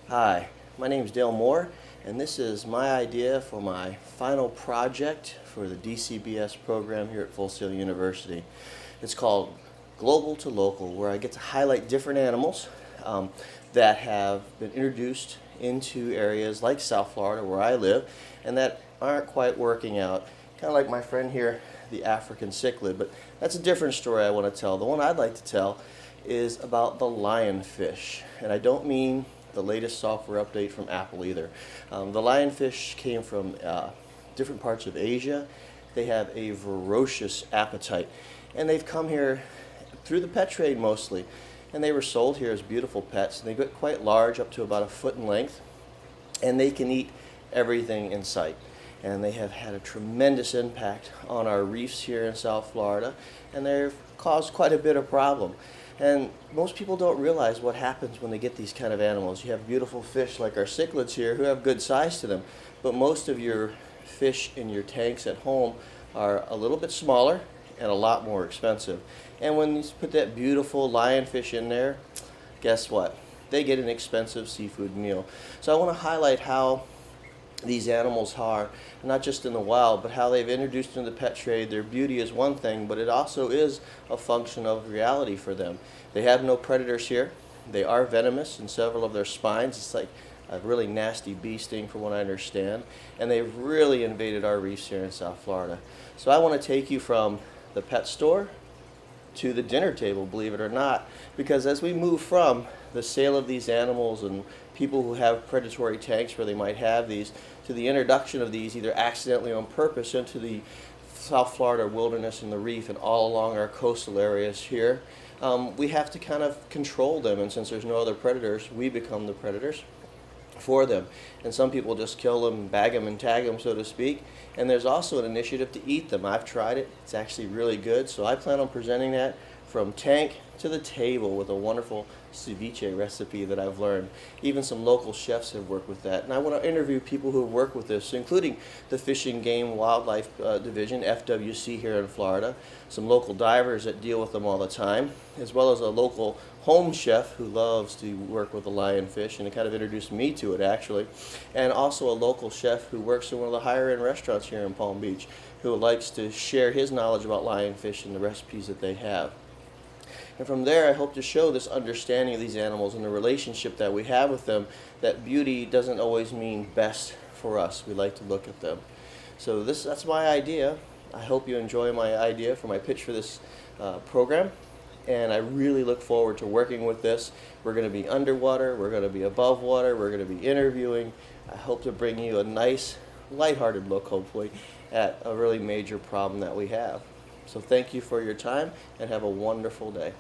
Hi, my name is Dale Moore, and this is my idea for my final project for the DCBS program here at Full Sail University. It's called Global to Local, where I get to highlight different animals that have been introduced into areas like South Florida, where I live, and that aren't quite working out. Kind of like my friend here, the African cichlid, but that's a different story I want to tell. The one I'd like to tell is about the lionfish, and I don't mean the latest software update from Apple either. The lionfish came from different parts of Asia. They have a ferocious appetite, and they've come here through the pet trade mostly, and they were sold here as beautiful pets. And they get quite large, up to about a foot in length, and they can eat everything in sight. And they have had a tremendous impact on our reefs here in South Florida, and they've caused quite a bit of problem. And most people don't realize what happens when they get these kind of animals. You have beautiful fish like our cichlids here who have good size to them, but most of your fish in your tanks at home are a little bit smaller and a lot more expensive. And when you put that beautiful lionfish in there, guess what? They get an expensive seafood meal. So I want to highlight how these animals are, not just in the wild, but how they've introduced into the pet trade. Their beauty is one thing, but it also is a function of reality for them. They have no predators here. They are venomous in several of their spines. It's like a really nasty bee sting from what I understand. And they've really invaded our reefs here in South Florida. So I want to take you from the pet store to the dinner table, believe it or not, because as we move from the sale of these animals and people who have predatory tanks where they might have these, to the introduction of these either accidentally or on purpose into the South Florida wilderness and the reef and all along our coastal areas here, we have to kind of control them, and since there's no other predators, we become the predators for them. And some people just kill them, bag them and tag them, so to speak. And there's also an initiative to eat them. I've tried it. It's actually really good. So I plan on presenting that from tank to the table with a wonderful ceviche recipe that I've learned. Even some local chefs have worked with that. And I want to interview people who have worked with this, including the Fish and Game Wildlife Division, FWC, here in Florida, some local divers that deal with them all the time, as well as a local home chef who loves to work with the lionfish, and it kind of introduced me to it actually, and also a local chef who works in one of the higher end restaurants here in Palm Beach, who likes to share his knowledge about lionfish and the recipes that they have. And from there, I hope to show this understanding of these animals and the relationship that we have with them, that beauty doesn't always mean best for us. We like to look at them. So that's my idea. I hope you enjoy my idea for my pitch for this program. And I really look forward to working with this. We're going to be underwater, we're going to be above water, we're going to be interviewing. I hope to bring you a nice, lighthearted look, hopefully, at a really major problem that we have. So thank you for your time, and have a wonderful day.